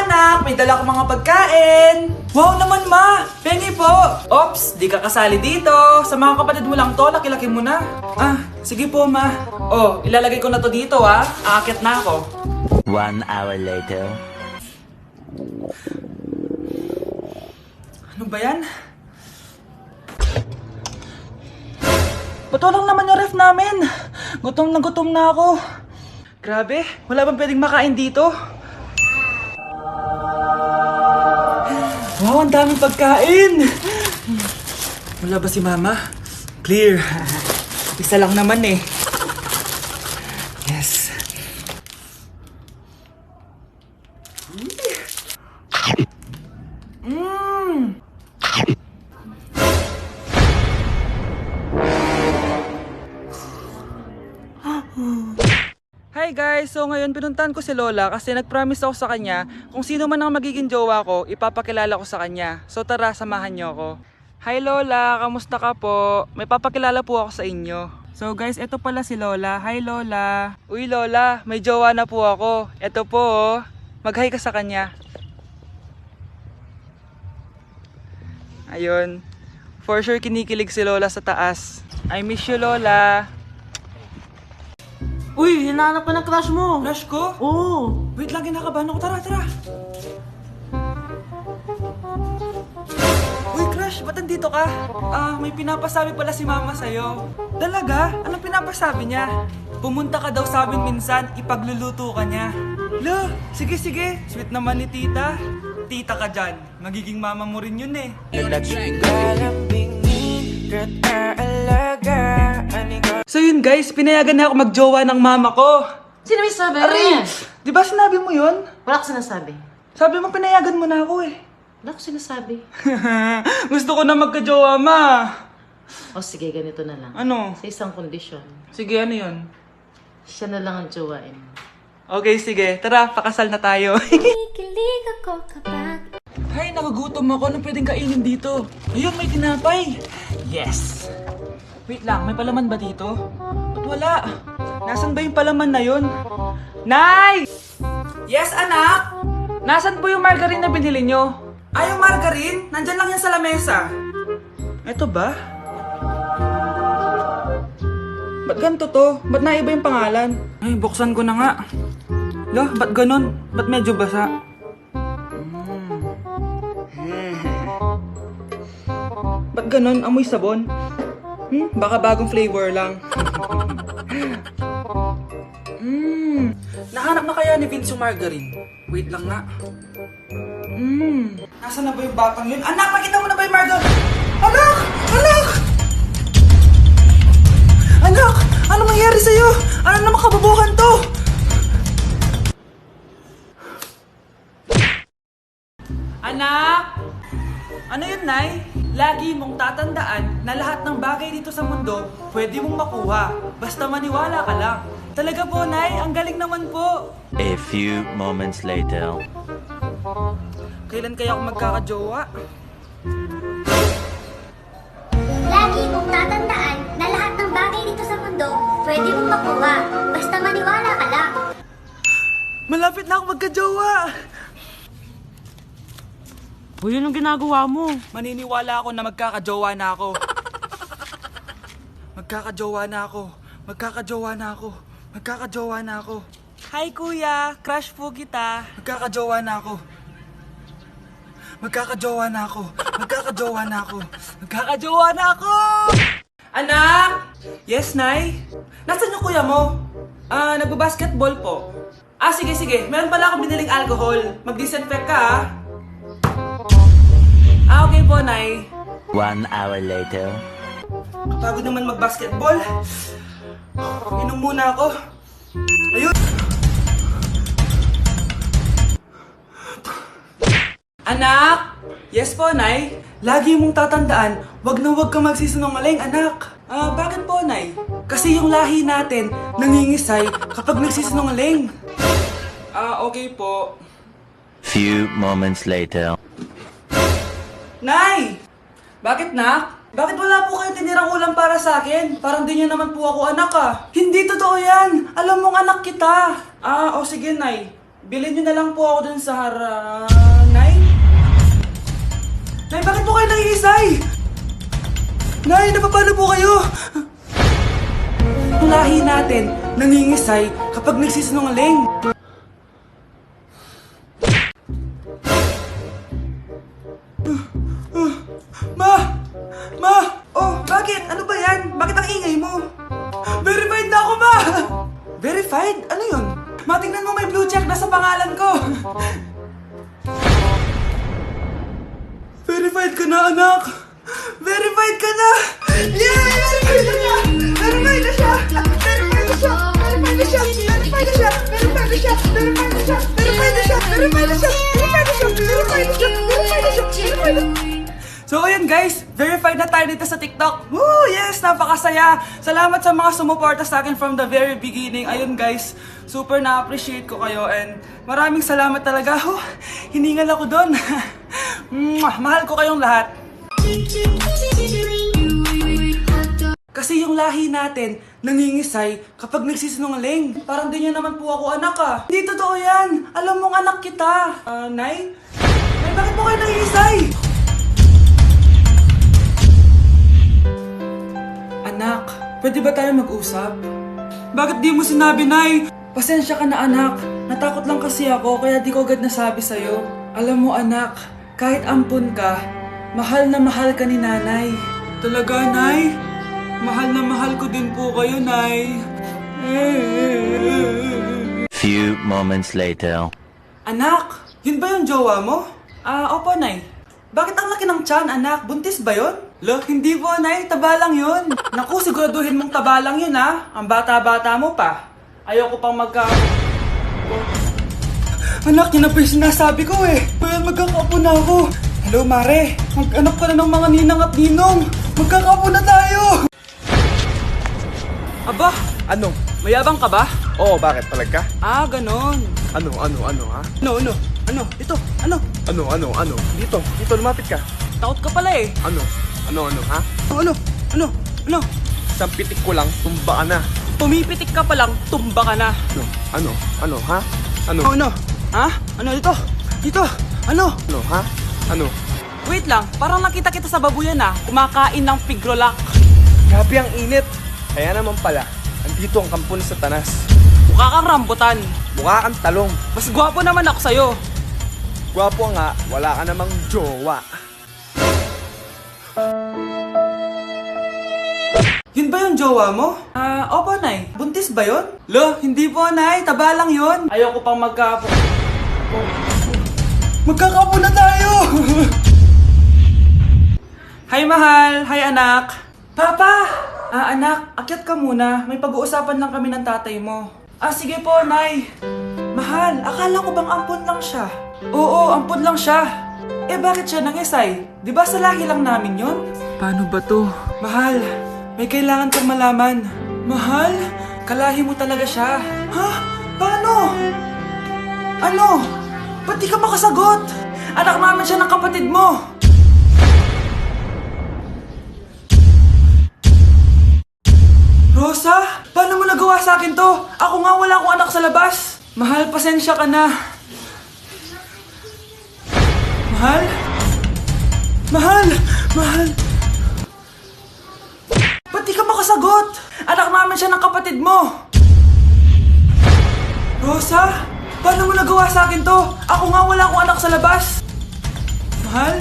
anak! May dala akong mga pagkain! Wow naman, ma! Pengi po! Ops, di ka kasali dito. Sa mga kapatid mo lang to, laki-laki mo na. Ah, sige po, ma. Oh, ilalagay ko na to dito, ah. Aakyat na ako. 1 hour later. Ano ba yan? Ba't walang naman yung ref namin? Gutom na ako. Grabe, wala bang pwedeng makain dito? Wow, ang daming pagkain! Wala ba si mama? Clear. Isa lang naman eh. Yes. Hi guys! So ngayon pinuntahan ko si Lola kasi nag-promise ako sa kanya kung sino man ang magiging jowa ko, ipapakilala ko sa kanya. So tara, samahan niyo ako. Hi Lola! Kamusta ka po? May papakilala po ako sa inyo. So guys, ito pala si Lola. Hi Lola! Uy Lola, may jowa na po ako. Ito po oh. Mag-hi ka sa kanya. Ayun. For sure kinikilig si Lola sa taas. I miss you Lola! Uy, hinahanap ka ng crush mo. Crush ko? Oo. Wait lang, kinakabahan ako. Tara. Uy, crush, ba't andito ka? May pinapasabi pala si mama sa'yo. Talaga? Anong pinapasabi niya? Pumunta ka daw sa amin minsan, ipagluluto ka niya. Lo, sige. Sweet naman ni tita. Tita ka dyan. Magiging mama mo rin yun eh. So yun guys, pinayagan na ako magjowa ng mama ko. Sino may sabi? Aray! Di ba sinabi mo yun? Wala ko sinasabi. Sabi mo pinayagan mo na ako eh. Wala ko sinasabi. Gusto ko na magka-jowa, ma. O sige, ganito na lang. Ano? Sa isang kondisyon, Sige, ano yun? siya na lang ang jowain. Okay, sige. Tara, pakasal na tayo. Kikilig ako kapag Hay, nagugutom ako. Anong pwedeng kainin dito? Ayun, may tinapay. Yes. Wait lang, may palaman ba dito? Ba't wala? Nasaan ba yung palaman na yun? Nay! Yes, anak? Nasaan po yung margarine na binili nyo? Ay, yung margarine? Nandyan lang yan sa lamesa. Eto ba? Ba't ganito to? Ba't naiba yung pangalan? Ay, buksan ko na nga. Lo, ba't ganun? Ba't medyo basa? Ba't ganun? Amoy sabon? Baka bagong flavor lang. Nahanap na kaya ni Vince yung margarine? Wait lang nga. Nasaan na ba yung batang yun? Anak, nakita mo na ba yung margarine? Anak! Anak! Ano mangyari sa'yo? Ano naman kababuhan to? Anak! Ano yun, Nay? Lagi mong tatandaan na lahat ng bagay dito sa mundo pwede mong makuha. Basta maniwala ka lang. Talaga po, Nay. Ang galing naman po. A few moments later. Kailan kaya ako magkakajowa? lagi mong tatandaan na lahat ng bagay dito sa mundo pwede mong makuha. Basta maniwala ka lang. Malapit na ako magkajowa! Uy, yun ang ginagawa mo. Maniniwala ako na magkakajowa na ako. Magkakajowa na ako. Hi kuya, crush po kita. Magkakajowa na ako. Anak! Yes, Nay? Nasaan yung kuya mo? Nagbabasketball po. Sige. Meron pala akong biniling alcohol. Mag-disinfect ka, okay po, Nay. 1 hour later. Kapagod naman mag-basketball. Inom muna ako. Ayun! Anak! Yes po, Nay. Lagi mong tatandaan, wag na wag ka magsisinungaling, anak. Bakit po, Nay? Kasi yung lahi natin nangingisay kapag nagsisinungaling. Okay po. Few moments later. Nay! Bakit, nak? Bakit wala po kayong tinirang ulam para sa akin? Parang di niyo naman po ako anak, ah. Hindi totoo yan! Alam mong anak kita! Sige, Nay. bilhin nyo na lang po ako dun sa Nay? Nay, bakit po kayo nangiisay? Nay, napapano po kayo? Ang lahi natin, nangingisay kapag nagsisinungaling. Ma! Oh, bakit? Ano ba yan? Bakit ang ingay mo? Verified na ako, Ma! Verified? Ano yun? Ma, tingnan mo, may blue check na sa pangalan ko. Verified ka na, anak! Verified ka na! Yeah! Verified na siya! Verified na siya! Verified na siya! Verified na siya! Verified na siya! Verified na siya! Verified na siya! Verified na siya! Verified na siya! Verified na siya! Verified na siya! Verified na siya! So ayun guys, verified na tayo dito sa TikTok. Woo! Yes! Napakasaya! Salamat sa mga sumuporta sa akin from the very beginning. Ayun guys, super na-appreciate ko kayo and maraming salamat talaga. Hiningal ako doon. Mahal ko kayong lahat. Kasi yung lahi natin, nangingisay kapag nagsisinungaling. Parang di niya naman po ako anak ah. Hindi totoo yan. Alam mong anak kita. Nay? Nay, bakit po kayo nangingisay? Anak, pwede ba tayo mag-usap? Bakit di mo sinabi, Nay? Pasensya ka na, anak. Natakot lang kasi ako, kaya di ko agad nasabi sa'yo. Alam mo, anak, kahit ampun ka, mahal na mahal ka ni Nanay. Talaga, Nay? Mahal na mahal ko din po kayo, Nay. Few moments later. Anak, yun ba yung jowa mo? Opo, Nay. Bakit ang laki ng tiyan, anak? Buntis ba yun? Look, hindi po, Nay. Taba lang yun. Naku, siguraduhin mong taba lang yun, ha? Ang bata-bata mo pa. Ayoko pang Anak, yun na pa yung sinasabi ko eh. Kaya magkakapo na ako. Hello, Mare. Mag-anak ka na ng mga ninang at ninong. Magkakapo na tayo. Aba, Ano? mayabang ka ba? Oo, bakit? Palag ka? Ganon. Ano, ha? Ano? Ito, ano? Ano? Dito, lumapit ka. Takot ka pala eh. Ano, ha? Ano? Isang pitik ko lang, tumba ka na. Pumipitik ka pa lang, tumba ka na. Ano, ha? Ano, Ha? Ano dito? Dito? Ano? ha? Ano? Wait lang, parang nakita kita sa babuyan kumakain ng pigrolak. Grabe ang init. Kaya naman pala, andito ang kampo ni Satanas. Mukha kang rambutan. Mukha kang talong. Mas gwapo naman ako sa'yo. Gwapo nga, wala ka namang jowa. Yun ba yung jowa mo? Opo, Nay. Buntis ba yun? Lo, hindi po, Nay. Taba lang yun. Ayoko pang magkakapo na tayo! Hi, mahal. Hi, anak. Papa! Anak, akyat ka muna. May pag-uusapan lang kami ng tatay mo. Sige po, Nay. Mahal, akala ko bang ampun lang siya? Oo, ampun lang siya. Bakit siya nangisay? Di ba sa lahi lang namin yon? Paano ba to? Mahal, may kailangan kang malaman. Mahal? Kalahi mo talaga siya. Ha? Paano? Ano? Ba't di ka makasagot? Anak naman siya ng kapatid mo. Rosa? Paano mo nagawa sa akin to? Ako nga wala akong anak sa labas. Mahal, pasensya ka na. Mahal? Ba't di ka makasagot? Anak naman siya ng kapatid mo. Rosa? Paano mo nagawa sa akin to? Ako nga wala akong anak sa labas. Mahal?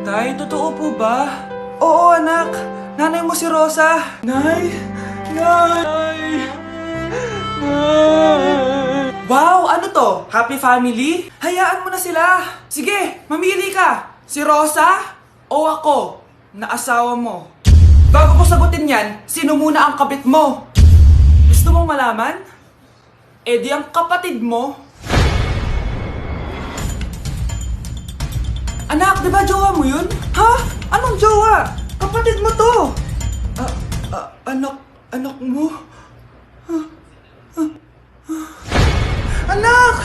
Tay, totoo po ba? Oo, anak. Nanay mo si Rosa. Nay! Wow! Ano to? Happy family? Hayaan mo na sila. Sige, mamili ka. Si Rosa o ako na asawa mo? Bago ko sagutin yan, sino muna ang kabit mo? Gusto mong malaman? Di ang kapatid mo. Anak, di ba jowa mo yun? Ha? Anong jowa? Kapatid mo to. Anak mo? Anak!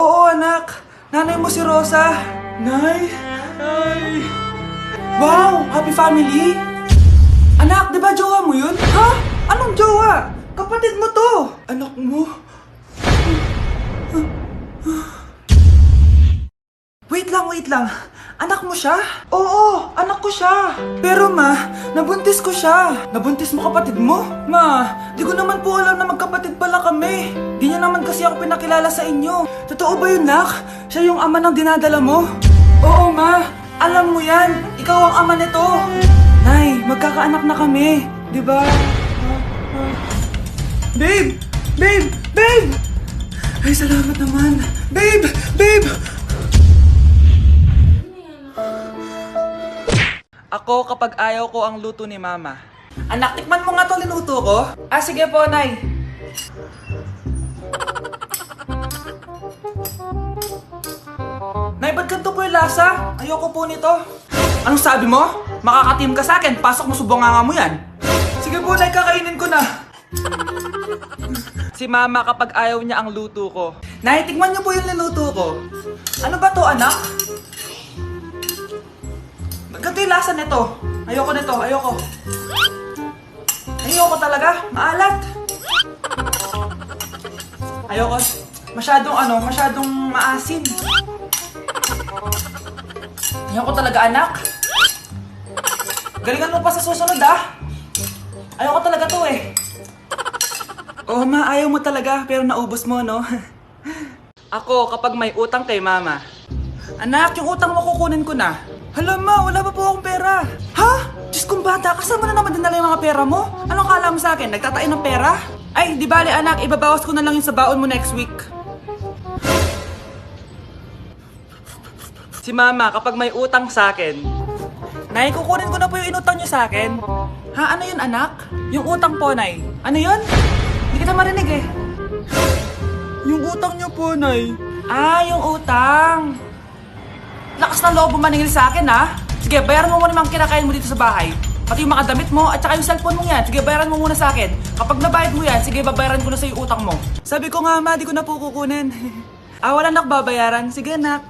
Oo, anak. Nanay mo si Rosa. Nay! Wow! Happy family! Anak, di ba jowa mo yun? Ha? Anong jowa? Kapatid mo to! Anak mo? Wait lang. Anak mo siya? Oo, anak ko siya. Pero ma, nabuntis ko siya. Nabuntis mo kapatid mo? Ma, di ko naman po alam na magkapatid pala kami. Di niya naman kasi ako pinakilala sa inyo. Totoo ba yun, nak? Siya yung ama ng dinadala mo? Oo, ma. Alam mo yan. Ikaw ang ama nito. Nay, magkakaanak na kami. Di ba? Babe! Ay, salamat naman. Babe! Ako kapag ayaw ko ang luto ni mama. Anak, tikman mo nga to linuto ko. Ah, sige po, Nay. Nay, ba't ganito po yung lasa? Ayoko po nito. Anong sabi mo? Makakatim ka sa akin, pasok mo subonganga mo yan. Sige po, Nay, kakainin ko na. Si mama kapag ayaw niya ang luto ko. Nay, tikman niyo po yung niluto ko. Ano ba to, anak? Ganito yung lasa nito. Ayoko nito, ayoko. Ayoko talaga, maalat. Ayoko. Masyadong maasim. Ayoko talaga, anak. Galingan mo pa sa susunod, ah. Ayoko talaga to, eh. Oh, ma, ayaw mo talaga, pero naubos mo, no? Ako, kapag may utang kay mama. Anak, yung utang mo kukunin ko na. Hala, ma, wala pa po akong pera. Ha? Diyos kong bata, kasama na naman dinala yung mga pera mo? Anong kala mo sa akin? Nagtatain ng pera? Ay, di bale, anak, ibabawas ko na lang yung sa baon mo next week. Si mama, kapag may utang sa akin, Nay, kukunin ko na po yung inutang niyo sa akin. Ha, ano yun, anak? Yung utang po, Nay. Ano yun? Hindi kita marinig eh. Yung utang niyo po, Nay. Ah, yung utang. Lakas ng loob mo maningil sa akin, ha? Sige, bayaran mo muna yung mga kinakain mo dito sa bahay. Pati yung mga damit mo at saka yung cellphone mo yan. Sige, bayaran mo muna sa akin. Kapag nabayad mo yan, sige, babayaran ko na sa yung utang mo. Sabi ko nga, ma, di ko na po kukunin. Ah, wala nak babayaran. Sige, nak.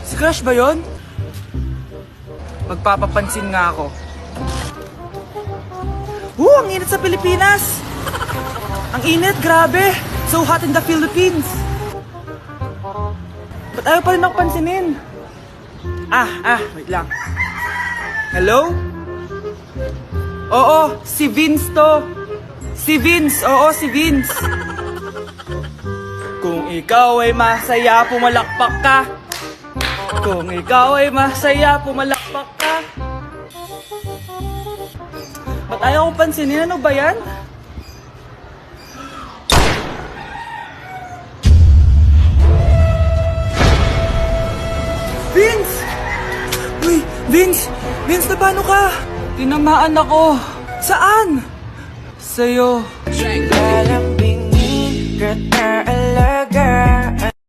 Si Crush ba yun? Magpapapansin nga ako. Ang init sa Pilipinas! Ang init, grabe! So hot in the Philippines! Ba't ayaw pa rin ako pansinin? Wait lang. Hello? Oo, si Vince to. Si Vince, oo, si Vince. Kung ikaw ay masaya, pumalakpak ka. Kung ikaw ay masaya, pumalakpak ka. Ba't ayaw ko pansinin? Ano ba yan? Vince! Uy, Vince! Vince, na paano ka? Tinamaan ako. Saan? Sa'yo. Lalambingin kita